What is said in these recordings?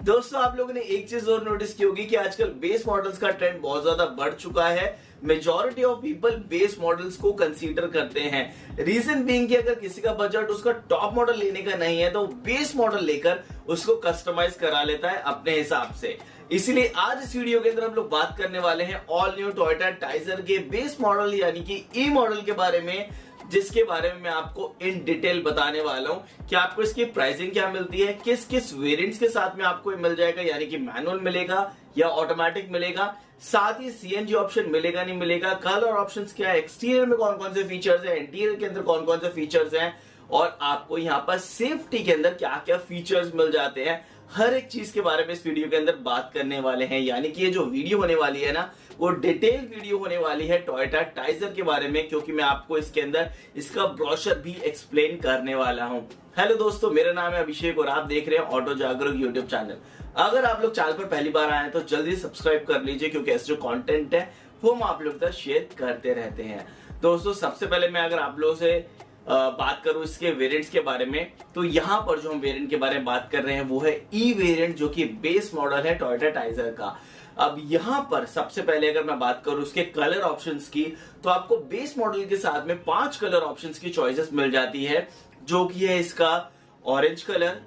दोस्तों आप लोगों ने एक चीज और नोटिस की होगी कि आजकल बेस मॉडल्स का ट्रेंड बहुत ज्यादा बढ़ चुका है। Majority of people base models को कंसीडर करते हैं। रीजन बीइंग कि अगर किसी का बजट उसका टॉप मॉडल लेने का नहीं है तो बेस मॉडल लेकर उसको कस्टमाइज करा लेता है अपने हिसाब से। इसीलिए आज इस वीडियो के अंदर हम लोग बात करने वाले हैं ऑल न्यू टोयोटा टाइजर के बेस मॉडल यानी कि ई मॉडल के बारे में, जिसके बारे में मैं आपको इन डिटेल बताने वाला हूं कि आपको इसकी प्राइसिंग क्या मिलती है, किस किस वेरिएंट्स के साथ में आपको मिल जाएगा, यानी कि मैनुअल मिलेगा या ऑटोमेटिक मिलेगा, साथ ही सीएनजी ऑप्शन मिलेगा नहीं मिलेगा, कलर ऑप्शंस क्या है, एक्सटीरियर में कौन कौन से फीचर्स है, इंटीरियर के अंदर कौन कौन से फीचर्स हैं और आपको यहाँ पर सेफ्टी के अंदर क्या क्या फीचर्स मिल जाते हैं, हर एक चीज के बारे में इस वीडियो के अंदर बात करने वाले हैं। यानी कि ये जो वीडियो होने वाली है ना, वो डिटेल वीडियो होने वाली है टोयोटा टाइजर के बारे में, क्योंकि मैं आपको इसके अंदर इसका ब्रोशर भी एक्सप्लेन करने वाला हूं। हेलो दोस्तों, मेरा नाम है अभिषेक और आप देख रहे हैं ऑटो जागरूक यूट्यूब चैनल। अगर आप लोग चैनल पर पहली बार आए हैं तो जल्दी सब्सक्राइब कर लीजिए, क्योंकि ऐसे जो कंटेंट है वो हम आप लोग तक शेयर करते रहते हैं। दोस्तों सबसे पहले मैं अगर आप लोगों से बात करूं इसके वेरिएंट्स के बारे में, तो यहां पर जो हम वेरिएंट के बारे में बात कर रहे हैं वो है ई वेरिएंट, जो कि बेस मॉडल है टोयोटा टाइजर का। अब यहां पर सबसे पहले अगर मैं बात करूं उसके कलर ऑप्शंस की, तो आपको बेस मॉडल के साथ में 5 कलर ऑप्शंस की चॉइसेस मिल जाती है, जो कि है इसका ऑरेंज कलर,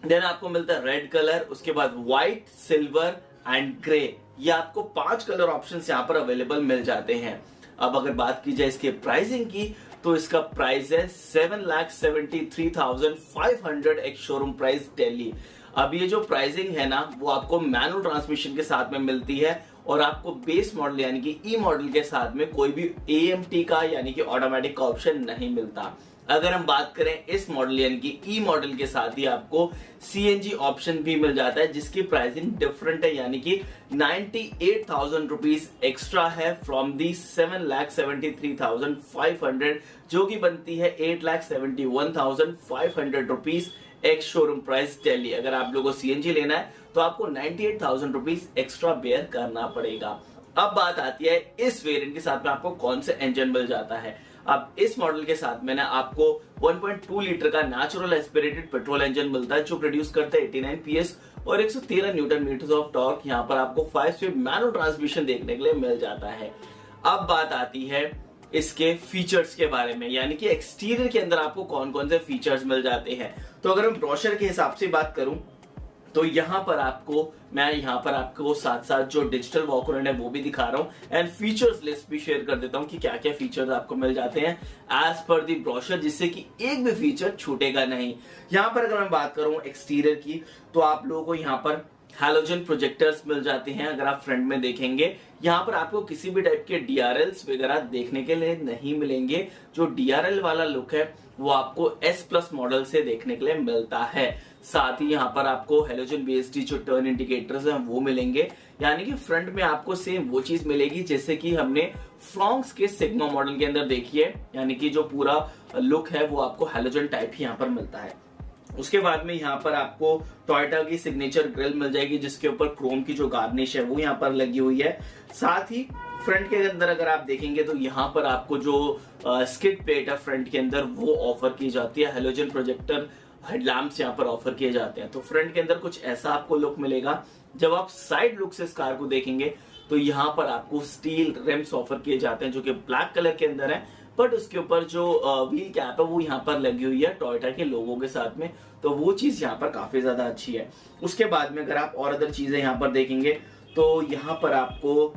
देन आपको मिलता है रेड कलर, उसके बाद व्हाइट, सिल्वर एंड ग्रे। ये आपको 5 कलर ऑप्शंस यहां पर अवेलेबल मिल जाते हैं। अब अगर बात की जाए इसके प्राइसिंग की, तो इसका प्राइस है 7,73,500 एक शोरूम प्राइस दिल्ली। अब ये जो प्राइसिंग है ना, वो आपको मैनुअल ट्रांसमिशन के साथ में मिलती है और आपको बेस मॉडल यानी कि ई मॉडल के साथ में कोई भी एएमटी का यानी कि ऑटोमेटिक का ऑप्शन नहीं मिलता। अगर हम बात करें इस मॉडल यानी कि ई मॉडल के साथ ही आपको सीएनजी ऑप्शन भी मिल जाता है, जिसकी प्राइसिंग डिफरेंट है, यानी कि 98,000 रुपीज एक्स्ट्रा है फ्रॉम दी 7,73,500, जो कि बनती है 8,71,500 रुपीज एक शोरूम प्राइस दिल्ली। अगर आप लोगों को सीएनजी लेना है तो आपको 98,000 रुपीज एक्स्ट्रा बेयर करना पड़ेगा। अब बात आती है इस वेरिएंट के साथ में आपको कौन से इंजन मिल जाता है। अब इस मॉडल के साथ में ना आपको 1.2 लीटर का नेचुरल एस्पिरेटेड पेट्रोल इंजन मिलता है, जो प्रोड्यूस करता है 89 पीएस और 113 न्यूटन मीटर्स ऑफ टॉर्क। यहाँ पर आपको 5 स्पीड मैनुअल ट्रांसमिशन देखने के लिए मिल जाता है। अब बात आती है इसके फीचर्स के बारे में, यानी कि एक्सटीरियर के अंदर आपको कौन कौन से फीचर्स मिल जाते हैं। तो अगर मैं ब्रोशर के हिसाब से बात करूं, तो यहां पर आपको साथ साथ जो डिजिटल वॉकर है वो भी दिखा रहा हूं एंड फीचर्स लिस्ट भी शेयर कर देता हूं कि क्या क्या फीचर्स आपको मिल जाते हैं एज पर दी ब्रोशर, जिससे कि एक भी फीचर छूटेगा नहीं। यहां पर अगर मैं बात करूं एक्सटीरियर की, तो आप लोगों को यहां पर हैलोजन प्रोजेक्टर्स मिल जाते हैं। अगर आप फ्रंट में देखेंगे, यहाँ पर आपको किसी भी टाइप के डीआरएल्स वगैरह देखने के लिए नहीं मिलेंगे। जो डीआरएल वाला लुक है वो आपको एस प्लस मॉडल से देखने के लिए मिलता है। साथ ही यहाँ पर आपको हैलोजन बीएसडी जो टर्न इंडिकेटर्स हैं वो मिलेंगे, यानी कि फ्रंट में आपको सेम वो चीज मिलेगी जैसे कि हमने फ्रॉन्क्स के सिग्मा मॉडल के अंदर देखी है, यानी कि जो पूरा लुक है वो आपको हैलोजन टाइप ही यहाँ पर मिलता है। उसके बाद में यहाँ पर आपको टोयोटा की सिग्नेचर ग्रिल मिल जाएगी, जिसके ऊपर क्रोम की जो गार्निश है वो यहाँ पर लगी हुई है। साथ ही फ्रंट के अंदर अगर आप देखेंगे तो यहाँ पर आपको जो स्किड प्लेट है फ्रंट के अंदर वो ऑफर की जाती है। हेलोजन प्रोजेक्टर हेडलैम्प्स यहाँ पर ऑफर किए जाते हैं। तो फ्रंट के अंदर कुछ ऐसा आपको लुक मिलेगा। जब आप साइड लुक से इस कार को देखेंगे तो यहाँ पर आपको स्टील रिम्स ऑफर किए जाते हैं, जो कि ब्लैक कलर के अंदर है, बट उसके ऊपर जो व्हील कैप है वो यहाँ पर लगी हुई है टोयोटा के लोगों के साथ में, तो वो चीज यहाँ पर काफी ज्यादा अच्छी है। उसके बाद में अगर आप और अदर चीजें यहाँ पर देखेंगे, तो यहाँ पर आपको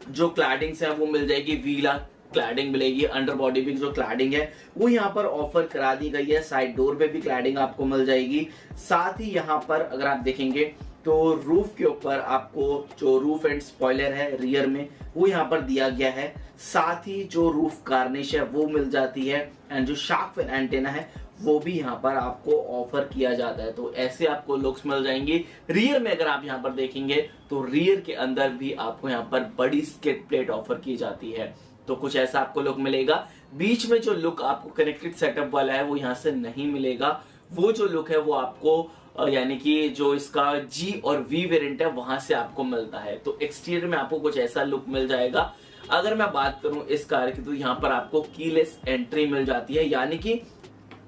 जो क्लैडिंग्स है वो मिल जाएगी, व्हीला क्लैडिंग मिलेगी, अंडर बॉडी भी जो क्लैडिंग है वो यहाँ पर ऑफर करा दी गई है। साइड डोर पे भी क्लैडिंग आपको मिल जाएगी। साथ ही यहाँ पर अगर आप देखेंगे तो रूफ के ऊपर आपको जो रूफ एंड स्पॉइलर है रियर में वो यहाँ पर दिया गया है। साथ ही जो रूफ गार्निश है वो मिल जाती है एंड जो शार्क फिन एंटेना है वो भी यहाँ पर आपको ऑफर किया जाता है। तो ऐसे आपको लुक्स मिल जाएंगी। रियर में अगर आप यहाँ पर देखेंगे तो रियर के अंदर भी आपको यहाँ पर बड़ी स्किड प्लेट ऑफर की जाती है, तो कुछ ऐसा आपको लुक मिलेगा। बीच में जो लुक आपको कनेक्टेड सेटअप वाला है वो यहाँ से नहीं मिलेगा। वो जो लुक है वो आपको यानी कि जो इसका जी और वी वेरिएंट है वहां से आपको मिलता है। तो एक्सटीरियर में आपको कुछ ऐसा लुक मिल जाएगा। अगर मैं बात करूं इस कार की, तो यहाँ पर आपको कीलेस एंट्री मिल जाती है, यानी कि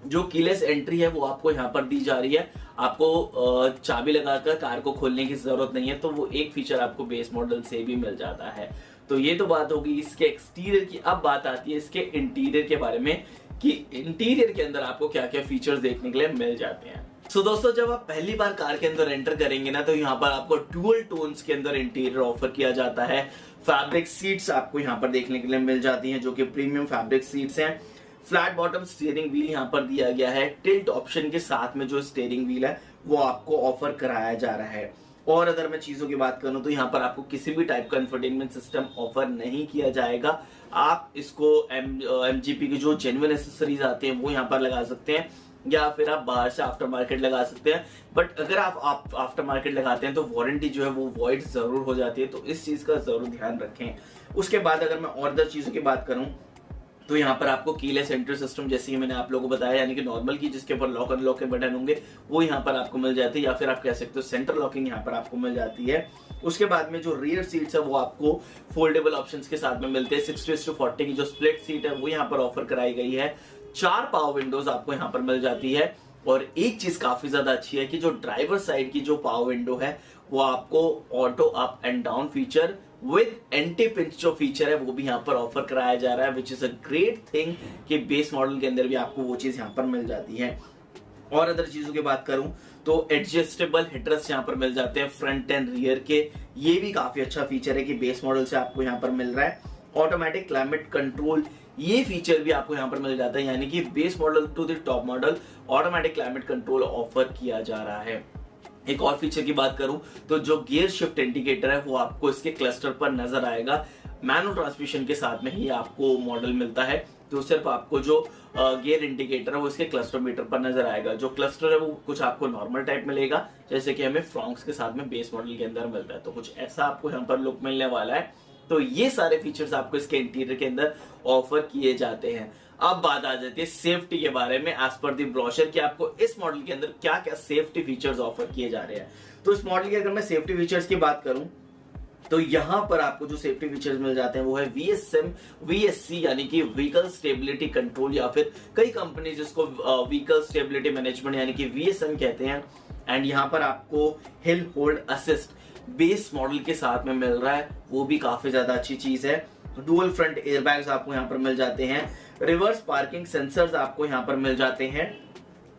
जो कीलेस एंट्री है वो आपको यहाँ पर दी जा रही है। आपको चाबी लगाकर कार को खोलने की जरूरत नहीं है, तो वो एक फीचर आपको बेस मॉडल से भी मिल जाता है। तो ये तो बात होगी इसके एक्सटीरियर की। अब बात आती है इसके इंटीरियर के बारे में कि इंटीरियर के अंदर आपको क्या क्या फीचर्स देखने के लिए मिल जाते हैं। सो दोस्तों, जब आप पहली बार कार के अंदर एंटर करेंगे ना, तो यहाँ पर आपको डुअल टोन्स के अंदर इंटीरियर ऑफर किया जाता है। फैब्रिक सीट्स आपको यहाँ पर देखने के लिए मिल जाती हैं, जो कि प्रीमियम फैब्रिक सीट्स हैं। फ्लैट बॉटम स्टीयरिंग व्हील यहाँ पर दिया गया है। टिल्ट ऑप्शन के साथ में जो स्टीयरिंग व्हील है वो आपको ऑफर कराया जा रहा है। और अगर मैं चीजों की बात करूं तो यहाँ पर आपको किसी भी टाइप का इंफोटेनमेंट सिस्टम ऑफर नहीं किया जाएगा। आप इसको MGP की जो जेन्युइन एक्सेसरीज आते हैं वो यहाँ पर लगा सकते हैं, या फिर आप बाहर से आफ्टर मार्केट लगा सकते हैं। बट अगर आप आफ्टर मार्केट लगाते हैं तो वारंटी जो है वो वॉइड जरूर हो जाती है, तो इस चीज का जरूर ध्यान रखें। उसके बाद अगर मैं और अदर चीजों की बात करूं तो यहाँ पर आपको कीलेस एंट्री सिस्टम, जैसे ही मैंने आप लोगों को बताया, यानी कि नॉर्मल की जिसके ऊपर लॉक अनलॉक के बटन होंगे वो यहाँ पर आपको मिल जाती है, या फिर आप कह सकते हो सेंटर लॉकिंग यहाँ पर आपको मिल जाती है। उसके बाद में जो रियर सीट्स है वो आपको फोल्डेबल ऑप्शंस के साथ में मिलते हैं। 60:40 की जो स्प्लिट सीट है वो यहाँ पर ऑफर कराई गई है। 4 पावर विंडोज आपको यहाँ पर मिल जाती है। और एक चीज काफी ज्यादा अच्छी है कि जो ड्राइवर साइड की जो पावर विंडो है वो आपको auto up and down feature with anti pinch जो फीचर है वो भी यहाँ पर ऑफर कराया जा रहा है, which is a great thing कि बेस मॉडल के अंदर भी आपको वो चीज यहाँ पर मिल जाती है। और अदर चीजों की बात करूं तो एडजस्टेबल हेडरेस्ट यहाँ पर मिल जाते हैं फ्रंट एंड रियर के। ये भी काफी अच्छा फीचर है कि बेस मॉडल से आपको यहाँ पर मिल रहा है। ऑटोमेटिक क्लाइमेट कंट्रोल, ये फीचर भी आपको यहाँ पर मिल जाता है, यानी कि base model to the top model automatic climate control offer किया जा रहा है। एक और फीचर की बात करूं तो जो गियर शिफ्ट इंडिकेटर है वो आपको इसके क्लस्टर पर नजर आएगा। मैनुअल ट्रांसमिशन के साथ में ही आपको मॉडल मिलता है, तो सिर्फ आपको जो गियर इंडिकेटर है वो इसके क्लस्टर मीटर पर नजर आएगा। जो क्लस्टर है वो कुछ आपको नॉर्मल टाइप मिलेगा, जैसे कि हमें फ्रॉन्क्स के साथ में बेस मॉडल के अंदर मिलता है, तो कुछ ऐसा आपको यहाँ पर लुक मिलने वाला है। तो ये सारे फीचर्स आपको इसके इंटीरियर के अंदर ऑफर किए जाते हैं। अब बात आ जाती है सेफ्टी के बारे में एज पर दी ब्रोशर कि आपको इस मॉडल के अंदर क्या क्या सेफ्टी फीचर्स ऑफर किए जा रहे हैं। तो इस मॉडल की अगर मैं सेफ्टी फीचर्स की बात करूं तो यहां पर आपको जो सेफ्टी फीचर्स मिल जाते हैं वो है VSC यानी कि व्हीकल स्टेबिलिटी कंट्रोल, या फिर कई कंपनी जिसको व्हीकल स्टेबिलिटी मैनेजमेंट यानी कि VSM कहते हैं। एंड यहाँ पर आपको hill hold assist base model के साथ में मिल रहा है, वो भी काफी ज्यादा अच्छी चीज है। डुअल फ्रंट एयरबैग्स आपको यहाँ पर मिल जाते हैं। रिवर्स पार्किंग सेंसर्स आपको यहाँ पर मिल जाते हैं,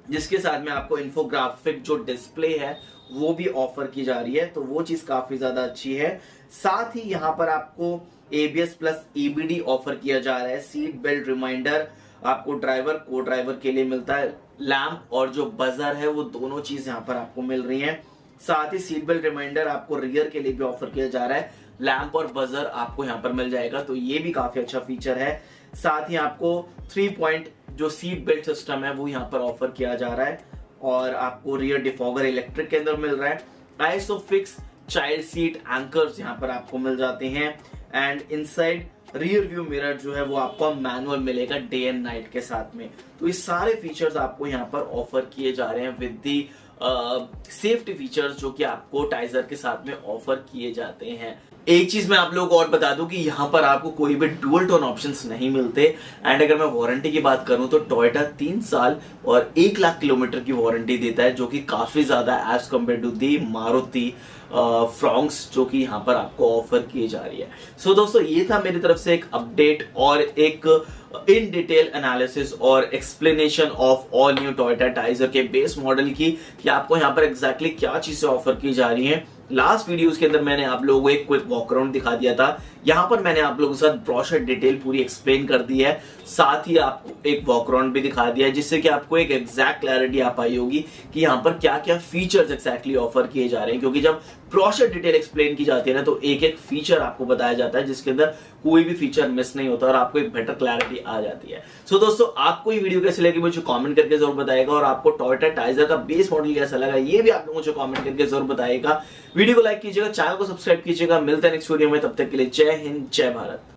जिसके साथ में आपको इंफोग्राफिक जो डिस्प्ले है वो भी ऑफर की जा रही है, तो वो चीज काफी ज्यादा अच्छी है। साथ ही यहाँ पर आपको ABS प्लस EBD ऑफर किया जा रहा है। सीट बेल्ट रिमाइंडर आपको ड्राइवर को ड्राइवर के लिए मिलता है। लैंप और जो बजर है वो दोनों चीज यहाँ पर आपको मिल रही हैं। साथ ही सीट बेल्ट रिमाइंडर आपको रियर के लिए भी ऑफर किया जा रहा है। लैंप और बजर आपको यहाँ पर मिल जाएगा, तो ये भी काफी अच्छा फीचर है। साथ ही आपको 3 पॉइंट जो सीट बेल्ट सिस्टम है वो यहाँ पर ऑफर किया जा रहा है, और आपको रियर डिफॉगर इलेक्ट्रिक के अंदर मिल रहा है। आइसोफिक्स चाइल्ड सीट एंकर्स यहाँ पर आपको मिल जाते हैं। And inside rear view mirror जो है वो आपको मैनुअल मिलेगा डे एंड नाइट के साथ में। तो ये सारे फीचर्स आपको यहाँ पर ऑफर किए जा रहे हैं विद दी सेफ्टी फीचर्स जो कि आपको टाइजर के साथ में ऑफर किए जाते हैं। एक चीज मैं आप लोगों को और बता दूं कि यहाँ पर आपको कोई भी डुअल टोन ऑप्शंस नहीं मिलते। एंड अगर मैं वारंटी की बात करूं तो टोयोटा 3 साल और 1 लाख किलोमीटर की वारंटी देता है, जो कि काफी ज्यादा as compared to the Maruti Fronx जो कि यहाँ पर आपको ऑफर की जा रही है। सो दोस्तों, ये था मेरी तरफ से एक अपडेट और एक इन डिटेल एनालिसिस और explanation of all new Toyota Taisor के बेस मॉडल की, कि आपको यहाँ पर एग्जैक्टली क्या चीजें ऑफर की जा रही हैं। लास्ट वीडियोस के अंदर मैंने आप लोगों को एक क्विक वॉक अराउंड दिखा दिया था, यहाँ पर मैंने आप लोगों के साथ ब्रोशर डिटेल पूरी एक्सप्लेन कर दी है, साथ ही आपको एक वॉक अराउंड भी दिखा दिया है, जिससे कि आपको एक एग्जैक्ट क्लैरिटी आ पाई होगी कि यहाँ पर क्या क्या फीचर्स एक्जैक्टली ऑफर किए जा रहे हैं। क्योंकि जब ब्रोशर डिटेल एक्सप्लेन की जाती है ना, तो एक एक फीचर आपको बताया जाता है, जिसके अंदर कोई भी फीचर मिस नहीं होता और आपको एक बेटर क्लैरिटी आ जाती है। सो दोस्तों, आपको ये वीडियो कैसी लगी मुझे कमेंट करके जरूर बताएगा, और आपको टोयोटा टाइजर का बेस मॉडल कैसा लगा ये भी आप मुझे कमेंट करके जरूर बताएगा। वीडियो को लाइक कीजिएगा, चैनल को सब्सक्राइब कीजिएगा। मिलते हैं नेक्स्ट वीडियो में, तब तक के लिए जय हिंद, जय भारत।